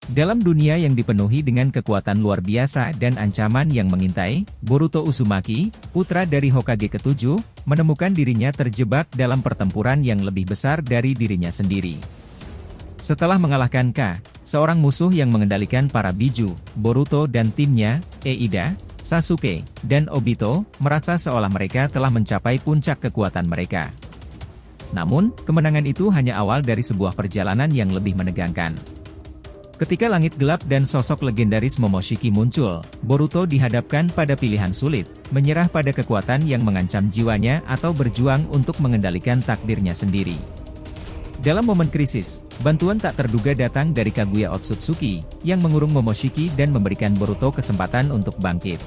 Dalam dunia yang dipenuhi dengan kekuatan luar biasa dan ancaman yang mengintai, Boruto Uzumaki, putra dari Hokage ketujuh, menemukan dirinya terjebak dalam pertempuran yang lebih besar dari dirinya sendiri. Setelah mengalahkan seorang musuh yang mengendalikan para biju, Boruto dan timnya, Eida, Sasuke, dan Obito, merasa seolah mereka telah mencapai puncak kekuatan mereka. Namun, kemenangan itu hanya awal dari sebuah perjalanan yang lebih menegangkan. Ketika langit gelap dan sosok legendaris Momoshiki muncul, Boruto dihadapkan pada pilihan sulit, menyerah pada kekuatan yang mengancam jiwanya atau berjuang untuk mengendalikan takdirnya sendiri. Dalam momen krisis, bantuan tak terduga datang dari Kaguya Otsutsuki, yang mengurung Momoshiki dan memberikan Boruto kesempatan untuk bangkit.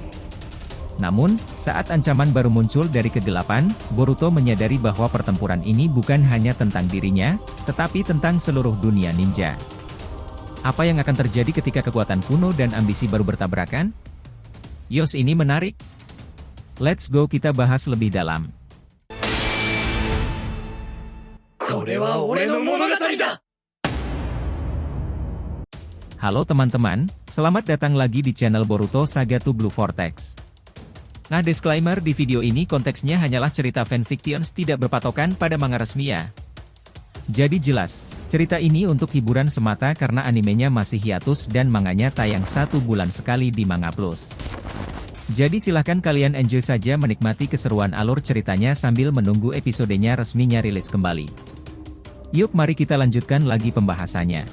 Namun, saat ancaman baru muncul dari kegelapan, Boruto menyadari bahwa pertempuran ini bukan hanya tentang dirinya, tetapi tentang seluruh dunia ninja. Apa yang akan terjadi ketika kekuatan kuno dan ambisi baru bertabrakan? Yos, ini menarik. Let's go, kita bahas lebih dalam. Halo teman-teman, selamat datang lagi di channel Boruto Saga to Blue Vortex. Nah, disclaimer, di video ini konteksnya hanyalah cerita fanfictions, tidak berpatokan pada manga resmi ya. Jadi jelas, cerita ini untuk hiburan semata karena animenya masih hiatus dan manganya tayang 1 bulan sekali di Manga Plus. Jadi silahkan kalian enjoy saja menikmati keseruan alur ceritanya sambil menunggu episodenya resminya rilis kembali. Yuk mari kita lanjutkan lagi pembahasannya.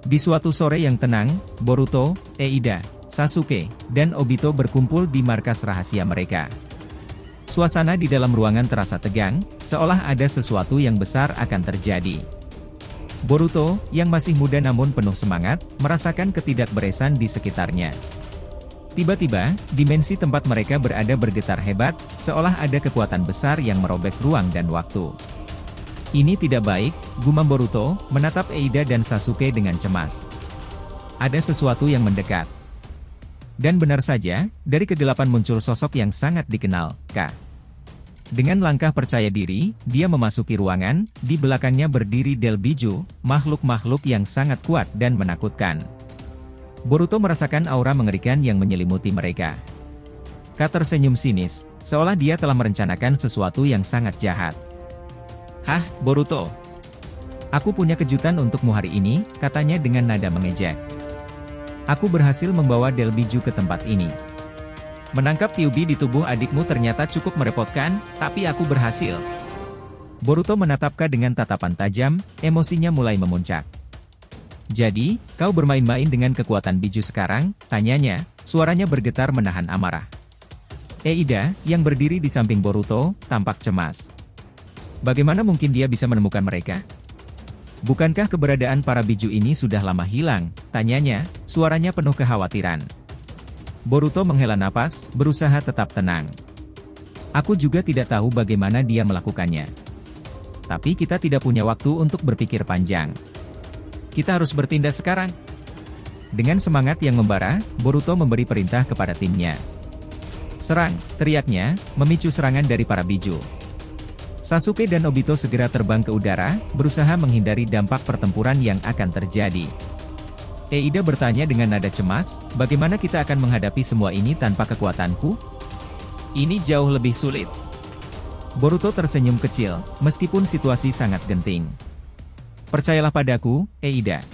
Di suatu sore yang tenang, Boruto, Eida, Sasuke, dan Obito berkumpul di markas rahasia mereka. Suasana di dalam ruangan terasa tegang, seolah ada sesuatu yang besar akan terjadi. Boruto, yang masih muda namun penuh semangat, merasakan ketidakberesan di sekitarnya. Tiba-tiba, dimensi tempat mereka berada bergetar hebat, seolah ada kekuatan besar yang merobek ruang dan waktu. Ini tidak baik, gumam Boruto, menatap Eida dan Sasuke dengan cemas. Ada sesuatu yang mendekat. Dan benar saja, dari kegelapan muncul sosok yang sangat dikenal, Dengan langkah percaya diri, dia memasuki ruangan, di belakangnya berdiri Del Biju, makhluk-makhluk yang sangat kuat dan menakutkan. Boruto merasakan aura mengerikan yang menyelimuti mereka. Tersenyum sinis, seolah dia telah merencanakan sesuatu yang sangat jahat. "Hah, Boruto? Aku punya kejutan untukmu hari ini," katanya dengan nada mengejek. "Aku berhasil membawa Del Biju ke tempat ini. Menangkap Kyuubi di tubuh adikmu ternyata cukup merepotkan, tapi aku berhasil." Boruto menatapnya dengan tatapan tajam, emosinya mulai memuncak. "Jadi, kau bermain-main dengan kekuatan Biju sekarang?" tanyanya, suaranya bergetar menahan amarah. Eida, yang berdiri di samping Boruto, tampak cemas. Bagaimana mungkin dia bisa menemukan mereka? "Bukankah keberadaan para Biju ini sudah lama hilang?" tanyanya, suaranya penuh kekhawatiran. Boruto menghela napas, berusaha tetap tenang. "Aku juga tidak tahu bagaimana dia melakukannya. Tapi kita tidak punya waktu untuk berpikir panjang. Kita harus bertindak sekarang." Dengan semangat yang membara, Boruto memberi perintah kepada timnya. "Serang!" teriaknya, memicu serangan dari para Biju. Sasuke dan Obito segera terbang ke udara, berusaha menghindari dampak pertempuran yang akan terjadi. Eida bertanya dengan nada cemas, "Bagaimana kita akan menghadapi semua ini tanpa kekuatanku? Ini jauh lebih sulit." Boruto tersenyum kecil, meskipun situasi sangat genting. "Percayalah padaku, Eida.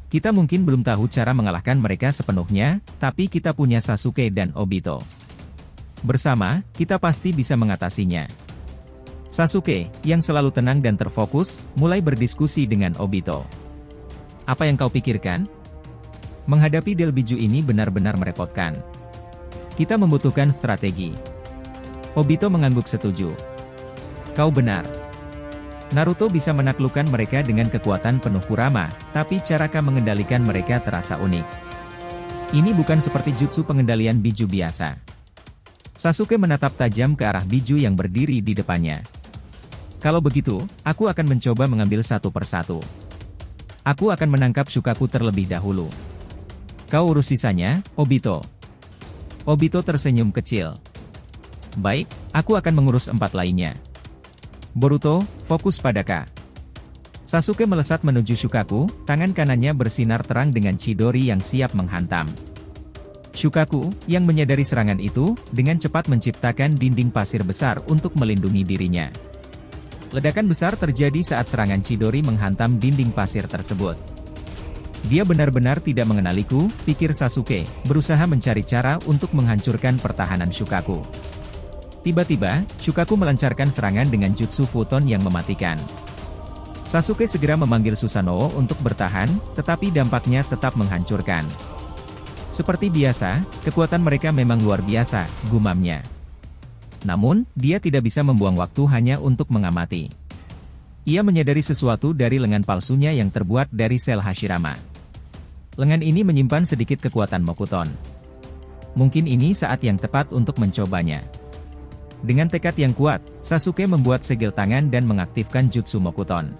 Kita mungkin belum tahu cara mengalahkan mereka sepenuhnya, tapi kita punya Sasuke dan Obito. Bersama, kita pasti bisa mengatasinya." Sasuke, yang selalu tenang dan terfokus, mulai berdiskusi dengan Obito. "Apa yang kau pikirkan? Menghadapi Del Biju ini benar-benar merepotkan. Kita membutuhkan strategi." Obito mengangguk setuju. "Kau benar. Naruto bisa menaklukkan mereka dengan kekuatan penuh Kurama, tapi cara kau mengendalikan mereka terasa unik. Ini bukan seperti jutsu pengendalian Biju biasa." Sasuke menatap tajam ke arah Biju yang berdiri di depannya. "Kalau begitu, aku akan mencoba mengambil satu persatu. Aku akan menangkap Shukaku terlebih dahulu. Kau urus sisanya, Obito." Obito tersenyum kecil. "Baik, aku akan mengurus 4 lainnya. Boruto, fokus pada K." Sasuke melesat menuju Shukaku, tangan kanannya bersinar terang dengan Chidori yang siap menghantam. Shukaku, yang menyadari serangan itu, dengan cepat menciptakan dinding pasir besar untuk melindungi dirinya. Ledakan besar terjadi saat serangan Chidori menghantam dinding pasir tersebut. Dia benar-benar tidak mengenaliku, pikir Sasuke, berusaha mencari cara untuk menghancurkan pertahanan Shukaku. Tiba-tiba, Shukaku melancarkan serangan dengan jutsu Futon yang mematikan. Sasuke segera memanggil Susanoo untuk bertahan, tetapi dampaknya tetap menghancurkan. Seperti biasa, kekuatan mereka memang luar biasa, gumamnya. Namun, dia tidak bisa membuang waktu hanya untuk mengamati. Ia menyadari sesuatu dari lengan palsunya yang terbuat dari sel Hashirama. Lengan ini menyimpan sedikit kekuatan Mokuton. Mungkin ini saat yang tepat untuk mencobanya. Dengan tekad yang kuat, Sasuke membuat segel tangan dan mengaktifkan jutsu Mokuton.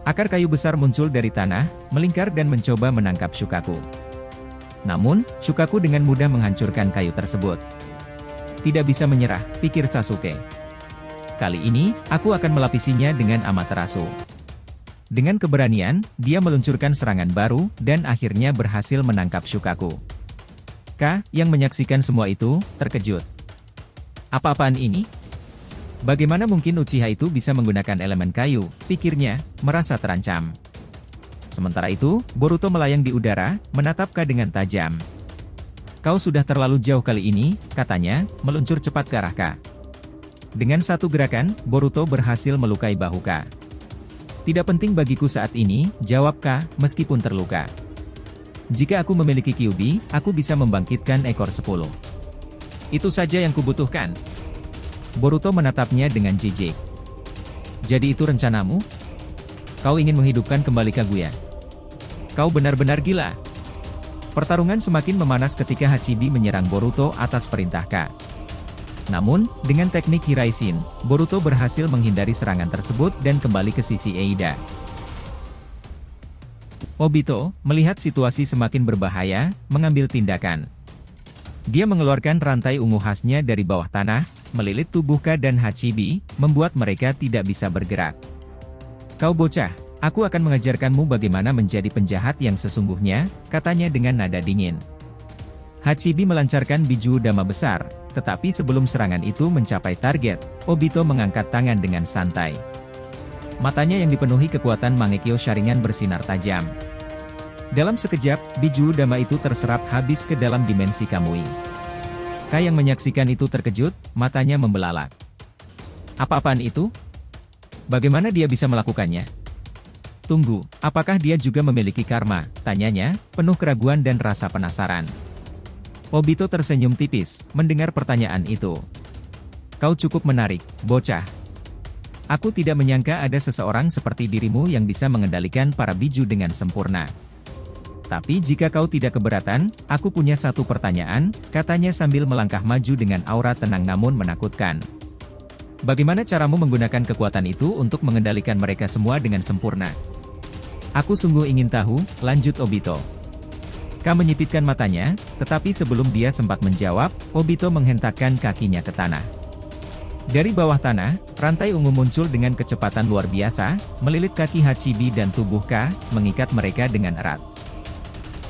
Akar kayu besar muncul dari tanah, melingkar dan mencoba menangkap Shukaku. Namun, Shukaku dengan mudah menghancurkan kayu tersebut. Tidak bisa menyerah, pikir Sasuke. Kali ini, aku akan melapisinya dengan Amaterasu. Dengan keberanian, dia meluncurkan serangan baru, dan akhirnya berhasil menangkap Shukaku. Yang menyaksikan semua itu, terkejut. Apa-apaan ini? Bagaimana mungkin Uchiha itu bisa menggunakan elemen kayu, pikirnya, merasa terancam. Sementara itu, Boruto melayang di udara, menatap dengan tajam. Kau sudah terlalu jauh kali ini, katanya, meluncur cepat ke arah Ka. Dengan satu gerakan, Boruto berhasil melukai bahu Ka. Tidak penting bagiku saat ini, jawab Ka, meskipun terluka. Jika aku memiliki Kyuubi, aku bisa membangkitkan ekor 10. Itu saja yang kubutuhkan. Boruto menatapnya dengan jijik. Jadi itu rencanamu? Kau ingin menghidupkan kembali Kaguya? Kau benar-benar gila. Pertarungan semakin memanas ketika Hachibi menyerang Boruto atas perintah Ka. Namun, dengan teknik Hiraishin, Boruto berhasil menghindari serangan tersebut dan kembali ke sisi Eida. Obito, melihat situasi semakin berbahaya, mengambil tindakan. Dia mengeluarkan rantai ungu khasnya dari bawah tanah, melilit tubuh Ka dan Hachibi, membuat mereka tidak bisa bergerak. Kau bocah, aku akan mengajarkanmu bagaimana menjadi penjahat yang sesungguhnya, katanya dengan nada dingin. Hachibi melancarkan biju dama besar, tetapi sebelum serangan itu mencapai target, Obito mengangkat tangan dengan santai. Matanya yang dipenuhi kekuatan Mangekyo Sharingan bersinar tajam. Dalam sekejap, biju dama itu terserap habis ke dalam dimensi Kamui. Ka yang menyaksikan itu terkejut, matanya membelalak. Apa-apaan itu? Bagaimana dia bisa melakukannya? Tunggu, apakah dia juga memiliki karma? Tanyanya, penuh keraguan dan rasa penasaran. Obito tersenyum tipis, mendengar pertanyaan itu. Kau cukup menarik, bocah. Aku tidak menyangka ada seseorang seperti dirimu yang bisa mengendalikan para biju dengan sempurna. Tapi jika kau tidak keberatan, aku punya satu pertanyaan, katanya sambil melangkah maju dengan aura tenang namun menakutkan. Bagaimana caramu menggunakan kekuatan itu untuk mengendalikan mereka semua dengan sempurna? Aku sungguh ingin tahu, lanjut Obito. Ka menyipitkan matanya, tetapi sebelum dia sempat menjawab, Obito menghentakkan kakinya ke tanah. Dari bawah tanah, rantai ungu muncul dengan kecepatan luar biasa, melilit kaki Hachibi dan tubuh Ka, mengikat mereka dengan erat.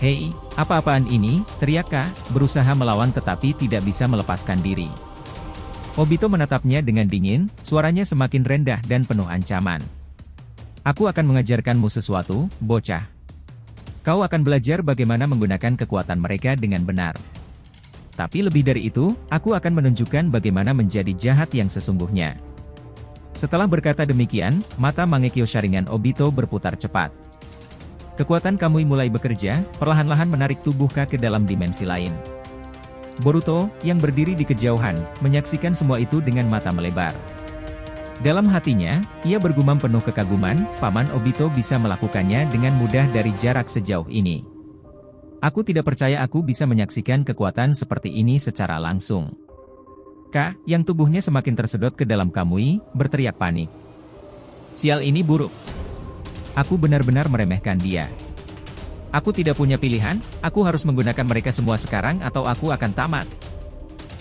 Hei, apa-apaan ini? Teriak Ka, berusaha melawan tetapi tidak bisa melepaskan diri. Obito menatapnya dengan dingin, suaranya semakin rendah dan penuh ancaman. Aku akan mengajarkanmu sesuatu, bocah. Kau akan belajar bagaimana menggunakan kekuatan mereka dengan benar. Tapi lebih dari itu, aku akan menunjukkan bagaimana menjadi jahat yang sesungguhnya. Setelah berkata demikian, mata Mangekyo Sharingan Obito berputar cepat. Kekuatan Kamui mulai bekerja, perlahan-lahan menarik tubuh Ka ke dalam dimensi lain. Boruto, yang berdiri di kejauhan, menyaksikan semua itu dengan mata melebar. Dalam hatinya, ia bergumam penuh kekaguman, Paman Obito bisa melakukannya dengan mudah dari jarak sejauh ini. Aku tidak percaya aku bisa menyaksikan kekuatan seperti ini secara langsung. Ka, yang tubuhnya semakin tersedot ke dalam Kamui, berteriak panik. Sial ini buruk. Aku benar-benar meremehkan dia. Aku tidak punya pilihan, aku harus menggunakan mereka semua sekarang atau aku akan tamat.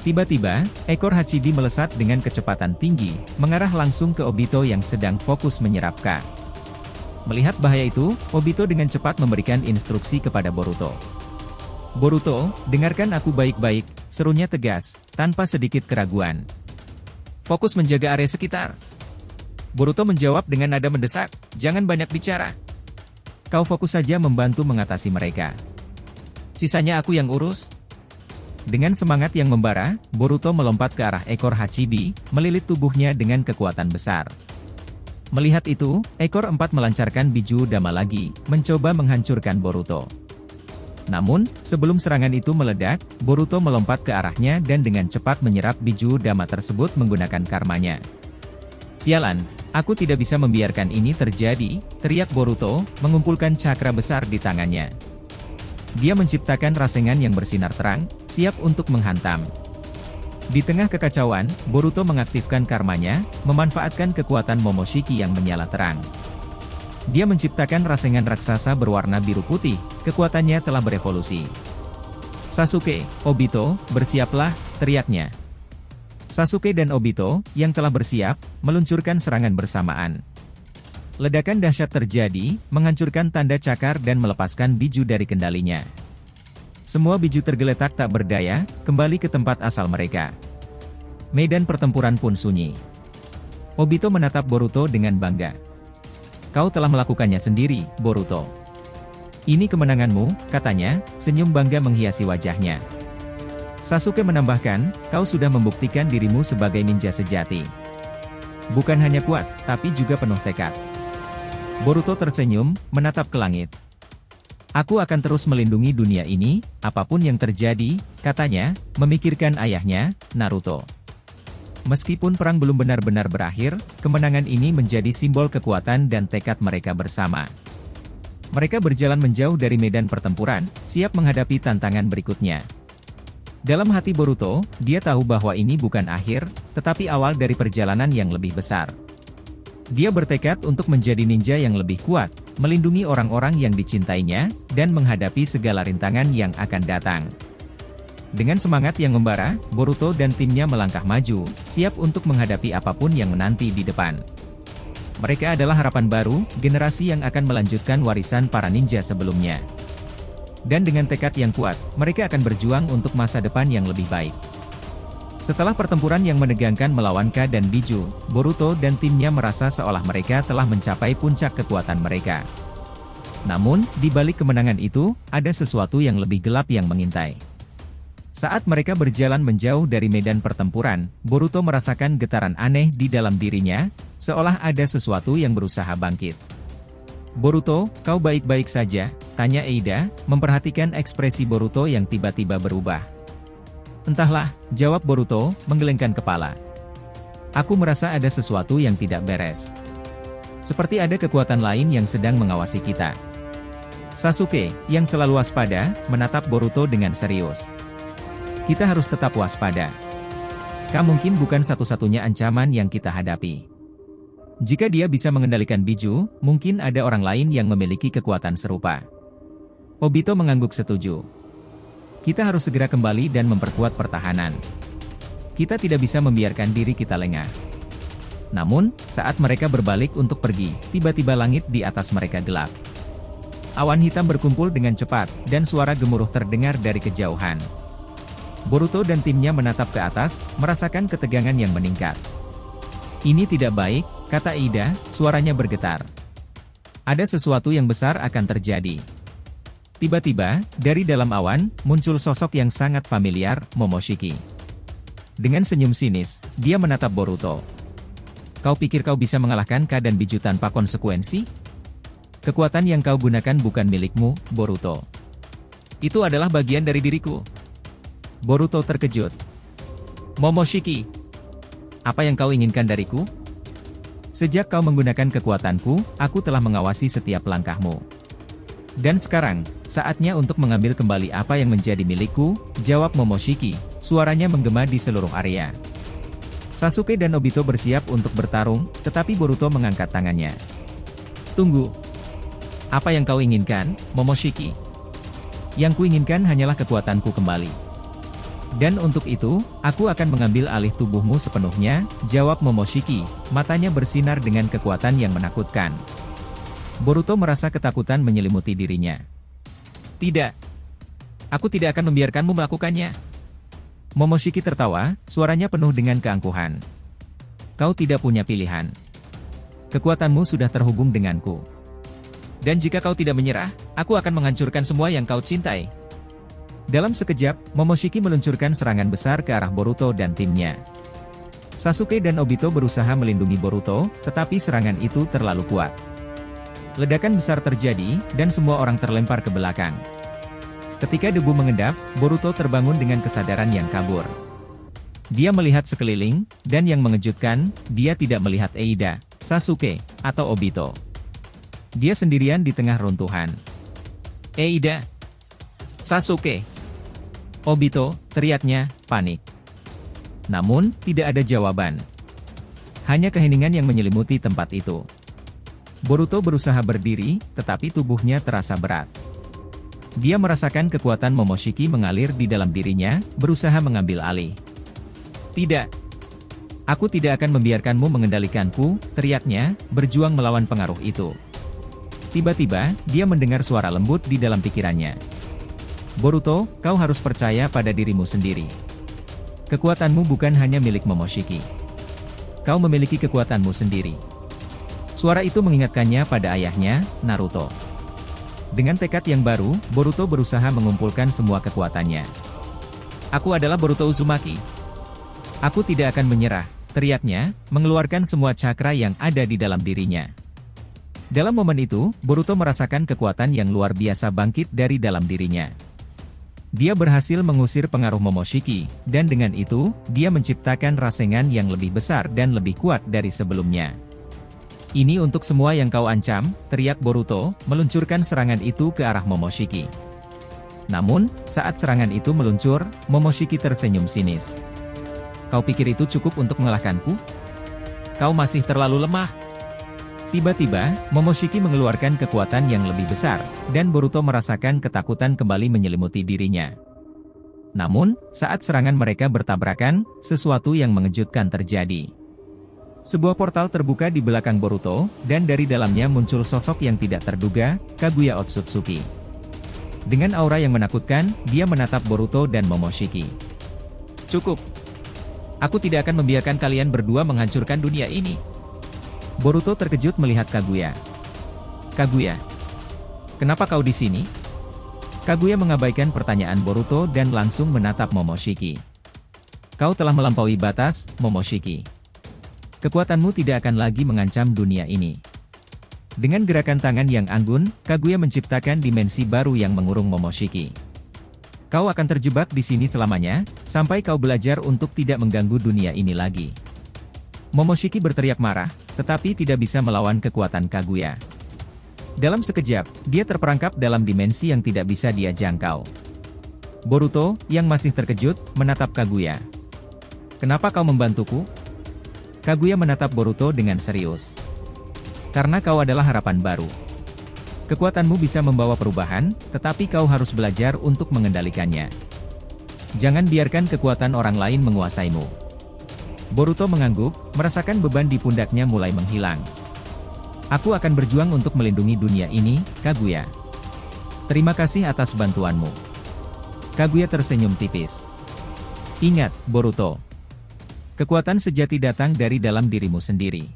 Tiba-tiba, ekor Hachibi melesat dengan kecepatan tinggi, mengarah langsung ke Obito yang sedang fokus menyerap Ka. Melihat bahaya itu, Obito dengan cepat memberikan instruksi kepada Boruto. "Boruto, dengarkan aku baik-baik," serunya tegas, tanpa sedikit keraguan. "Fokus menjaga area sekitar." Boruto menjawab dengan nada mendesak, "Jangan banyak bicara. Kau fokus saja membantu mengatasi mereka. Sisanya aku yang urus." Dengan semangat yang membara, Boruto melompat ke arah ekor Hachibi, melilit tubuhnya dengan kekuatan besar. Melihat itu, ekor 4 melancarkan biju dama lagi, mencoba menghancurkan Boruto. Namun, sebelum serangan itu meledak, Boruto melompat ke arahnya dan dengan cepat menyerap biju dama tersebut menggunakan karmanya. "Sialan, aku tidak bisa membiarkan ini terjadi," teriak Boruto, mengumpulkan cakra besar di tangannya. Dia menciptakan rasengan yang bersinar terang, siap untuk menghantam. Di tengah kekacauan, Boruto mengaktifkan karmanya, memanfaatkan kekuatan Momoshiki yang menyala terang. Dia menciptakan rasengan raksasa berwarna biru putih, kekuatannya telah berevolusi. "Sasuke, Obito, bersiaplah," teriaknya. Sasuke dan Obito, yang telah bersiap, meluncurkan serangan bersamaan. Ledakan dahsyat terjadi, menghancurkan tanda cakar dan melepaskan biju dari kendalinya. Semua biju tergeletak tak berdaya, kembali ke tempat asal mereka. Medan pertempuran pun sunyi. Obito menatap Boruto dengan bangga. "Kau telah melakukannya sendiri, Boruto. Ini kemenanganmu," katanya, senyum bangga menghiasi wajahnya. Sasuke menambahkan, "Kau sudah membuktikan dirimu sebagai ninja sejati. Bukan hanya kuat, tapi juga penuh tekad." Boruto tersenyum, menatap ke langit. "Aku akan terus melindungi dunia ini, apapun yang terjadi," katanya, memikirkan ayahnya, Naruto. Meskipun perang belum benar-benar berakhir, kemenangan ini menjadi simbol kekuatan dan tekad mereka bersama. Mereka berjalan menjauh dari medan pertempuran, siap menghadapi tantangan berikutnya. Dalam hati Boruto, dia tahu bahwa ini bukan akhir, tetapi awal dari perjalanan yang lebih besar. Dia bertekad untuk menjadi ninja yang lebih kuat, melindungi orang-orang yang dicintainya, dan menghadapi segala rintangan yang akan datang. Dengan semangat yang membara, Boruto dan timnya melangkah maju, siap untuk menghadapi apapun yang menanti di depan. Mereka adalah harapan baru, generasi yang akan melanjutkan warisan para ninja sebelumnya. Dan dengan tekad yang kuat, mereka akan berjuang untuk masa depan yang lebih baik. Setelah pertempuran yang menegangkan melawan Ka dan Biju, Boruto dan timnya merasa seolah mereka telah mencapai puncak kekuatan mereka. Namun, di balik kemenangan itu, ada sesuatu yang lebih gelap yang mengintai. Saat mereka berjalan menjauh dari medan pertempuran, Boruto merasakan getaran aneh di dalam dirinya, seolah ada sesuatu yang berusaha bangkit. "Boruto, kau baik-baik saja?" tanya Eida, memperhatikan ekspresi Boruto yang tiba-tiba berubah. "Entahlah," jawab Boruto, menggelengkan kepala. "Aku merasa ada sesuatu yang tidak beres. Seperti ada kekuatan lain yang sedang mengawasi kita." Sasuke, yang selalu waspada, menatap Boruto dengan serius. "Kita harus tetap waspada. Ka mungkin bukan satu-satunya ancaman yang kita hadapi. Jika dia bisa mengendalikan Biju, mungkin ada orang lain yang memiliki kekuatan serupa." Obito mengangguk setuju. "Kita harus segera kembali dan memperkuat pertahanan. Kita tidak bisa membiarkan diri kita lengah." Namun, saat mereka berbalik untuk pergi, tiba-tiba langit di atas mereka gelap. Awan hitam berkumpul dengan cepat, dan suara gemuruh terdengar dari kejauhan. Boruto dan timnya menatap ke atas, merasakan ketegangan yang meningkat. "Ini tidak baik," kata Ida, suaranya bergetar. "Ada sesuatu yang besar akan terjadi." Tiba-tiba, dari dalam awan, muncul sosok yang sangat familiar, Momoshiki. Dengan senyum sinis, dia menatap Boruto. "Kau pikir kau bisa mengalahkan Ka dan Biju tanpa konsekuensi? Kekuatan yang kau gunakan bukan milikmu, Boruto. Itu adalah bagian dari diriku." Boruto terkejut. "Momoshiki, apa yang kau inginkan dariku? Sejak kau menggunakan kekuatanku, aku telah mengawasi setiap langkahmu. Dan sekarang, saatnya untuk mengambil kembali apa yang menjadi milikku," jawab Momoshiki, suaranya menggema di seluruh area. Sasuke dan Obito bersiap untuk bertarung, tetapi Boruto mengangkat tangannya. "Tunggu. Apa yang kau inginkan, Momoshiki?" "Yang kuinginkan hanyalah kekuatanku kembali. Dan untuk itu, aku akan mengambil alih tubuhmu sepenuhnya," jawab Momoshiki, matanya bersinar dengan kekuatan yang menakutkan. Boruto merasa ketakutan menyelimuti dirinya. Tidak. Aku tidak akan membiarkanmu melakukannya. Momoshiki tertawa, suaranya penuh dengan keangkuhan. Kau tidak punya pilihan. Kekuatanmu sudah terhubung denganku. Dan jika kau tidak menyerah, aku akan menghancurkan semua yang kau cintai. Dalam sekejap, Momoshiki meluncurkan serangan besar ke arah Boruto dan timnya. Sasuke dan Obito berusaha melindungi Boruto, tetapi serangan itu terlalu kuat. Ledakan besar terjadi, dan semua orang terlempar ke belakang. Ketika debu mengendap, Boruto terbangun dengan kesadaran yang kabur. Dia melihat sekeliling, dan yang mengejutkan, dia tidak melihat Eida, Sasuke, atau Obito. Dia sendirian di tengah runtuhan. Eida, Sasuke, Obito, teriaknya, panik. Namun, tidak ada jawaban. Hanya keheningan yang menyelimuti tempat itu. Boruto berusaha berdiri, tetapi tubuhnya terasa berat. Dia merasakan kekuatan Momoshiki mengalir di dalam dirinya, berusaha mengambil alih. Tidak. Aku tidak akan membiarkanmu mengendalikanku, teriaknya, berjuang melawan pengaruh itu. Tiba-tiba, dia mendengar suara lembut di dalam pikirannya. Boruto, kau harus percaya pada dirimu sendiri. Kekuatanmu bukan hanya milik Momoshiki. Kau memiliki kekuatanmu sendiri. Suara itu mengingatkannya pada ayahnya, Naruto. Dengan tekad yang baru, Boruto berusaha mengumpulkan semua kekuatannya. Aku adalah Boruto Uzumaki. Aku tidak akan menyerah, teriaknya, mengeluarkan semua cakra yang ada di dalam dirinya. Dalam momen itu, Boruto merasakan kekuatan yang luar biasa bangkit dari dalam dirinya. Dia berhasil mengusir pengaruh Momoshiki, dan dengan itu, dia menciptakan rasengan yang lebih besar dan lebih kuat dari sebelumnya. Ini untuk semua yang kau ancam, teriak Boruto, meluncurkan serangan itu ke arah Momoshiki. Namun, saat serangan itu meluncur, Momoshiki tersenyum sinis. Kau pikir itu cukup untuk mengalahkanku? Kau masih terlalu lemah. Tiba-tiba, Momoshiki mengeluarkan kekuatan yang lebih besar, dan Boruto merasakan ketakutan kembali menyelimuti dirinya. Namun, saat serangan mereka bertabrakan, sesuatu yang mengejutkan terjadi. Sebuah portal terbuka di belakang Boruto, dan dari dalamnya muncul sosok yang tidak terduga, Kaguya Otsutsuki. Dengan aura yang menakutkan, dia menatap Boruto dan Momoshiki. Cukup. Aku tidak akan membiarkan kalian berdua menghancurkan dunia ini. Boruto terkejut melihat Kaguya. Kaguya, kenapa kau di sini? Kaguya mengabaikan pertanyaan Boruto dan langsung menatap Momoshiki. Kau telah melampaui batas, Momoshiki. Kekuatanmu tidak akan lagi mengancam dunia ini. Dengan gerakan tangan yang anggun, Kaguya menciptakan dimensi baru yang mengurung Momoshiki. Kau akan terjebak di sini selamanya, sampai kau belajar untuk tidak mengganggu dunia ini lagi. Momoshiki berteriak marah, tetapi tidak bisa melawan kekuatan Kaguya. Dalam sekejap, dia terperangkap dalam dimensi yang tidak bisa dia jangkau. Boruto, yang masih terkejut, menatap Kaguya. Kenapa kau membantuku? Kaguya menatap Boruto dengan serius. Karena kau adalah harapan baru. Kekuatanmu bisa membawa perubahan, tetapi kau harus belajar untuk mengendalikannya. Jangan biarkan kekuatan orang lain menguasaimu. Boruto mengangguk, merasakan beban di pundaknya mulai menghilang. Aku akan berjuang untuk melindungi dunia ini, Kaguya. Terima kasih atas bantuanmu. Kaguya tersenyum tipis. Ingat, Boruto. Kekuatan sejati datang dari dalam dirimu sendiri.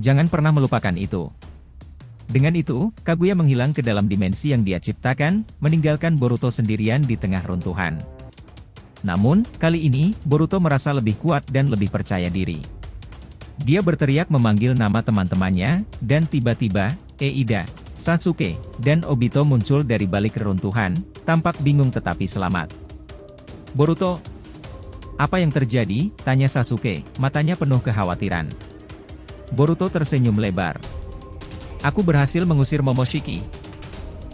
Jangan pernah melupakan itu. Dengan itu, Kaguya menghilang ke dalam dimensi yang dia ciptakan, meninggalkan Boruto sendirian di tengah runtuhan. Namun, kali ini, Boruto merasa lebih kuat dan lebih percaya diri. Dia berteriak memanggil nama teman-temannya, dan tiba-tiba, Eida, Sasuke, dan Obito muncul dari balik reruntuhan, tampak bingung tetapi selamat. Boruto, apa yang terjadi? Tanya Sasuke, matanya penuh kekhawatiran. Boruto tersenyum lebar. Aku berhasil mengusir Momoshiki.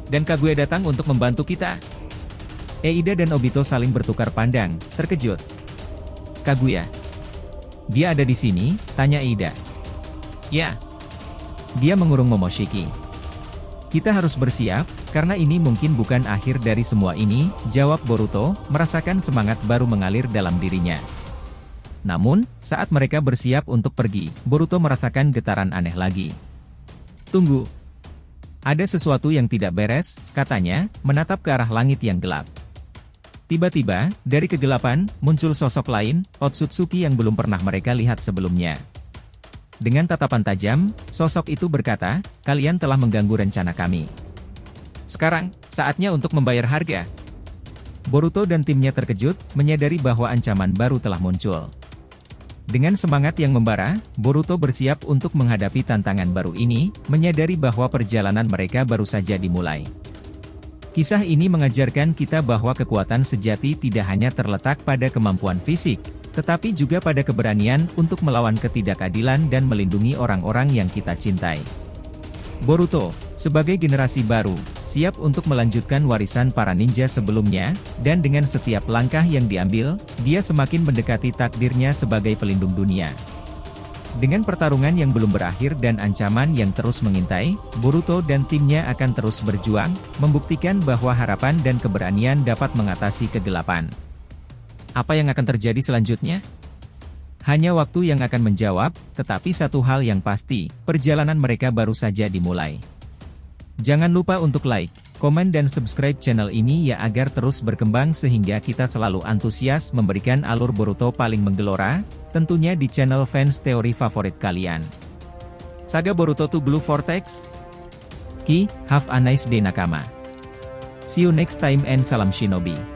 Dan Kaguya datang untuk membantu kita. Eida dan Obito saling bertukar pandang, terkejut. Kaguya. Dia ada di sini? Tanya Eida. Ya. Dia mengurung Momoshiki. Kita harus bersiap, karena ini mungkin bukan akhir dari semua ini, jawab Boruto, merasakan semangat baru mengalir dalam dirinya. Namun, saat mereka bersiap untuk pergi, Boruto merasakan getaran aneh lagi. Tunggu. Ada sesuatu yang tidak beres, katanya, menatap ke arah langit yang gelap. Tiba-tiba, dari kegelapan, muncul sosok lain, Otsutsuki yang belum pernah mereka lihat sebelumnya. Dengan tatapan tajam, sosok itu berkata, "Kalian telah mengganggu rencana kami. Sekarang, saatnya untuk membayar harga." Boruto dan timnya terkejut, menyadari bahwa ancaman baru telah muncul. Dengan semangat yang membara, Boruto bersiap untuk menghadapi tantangan baru ini, menyadari bahwa perjalanan mereka baru saja dimulai. Kisah ini mengajarkan kita bahwa kekuatan sejati tidak hanya terletak pada kemampuan fisik, tetapi juga pada keberanian untuk melawan ketidakadilan dan melindungi orang-orang yang kita cintai. Boruto, sebagai generasi baru, siap untuk melanjutkan warisan para ninja sebelumnya, dan dengan setiap langkah yang diambil, dia semakin mendekati takdirnya sebagai pelindung dunia. Dengan pertarungan yang belum berakhir dan ancaman yang terus mengintai, Boruto dan timnya akan terus berjuang, membuktikan bahwa harapan dan keberanian dapat mengatasi kegelapan. Apa yang akan terjadi selanjutnya? Hanya waktu yang akan menjawab, tetapi satu hal yang pasti, perjalanan mereka baru saja dimulai. Jangan lupa untuk like, komen dan subscribe channel ini ya agar terus berkembang sehingga kita selalu antusias memberikan alur Boruto paling menggelora, tentunya di channel fans teori favorit kalian. Saga Boruto to Blue Vortex. Have a nice day nakama. See you next time and salam shinobi.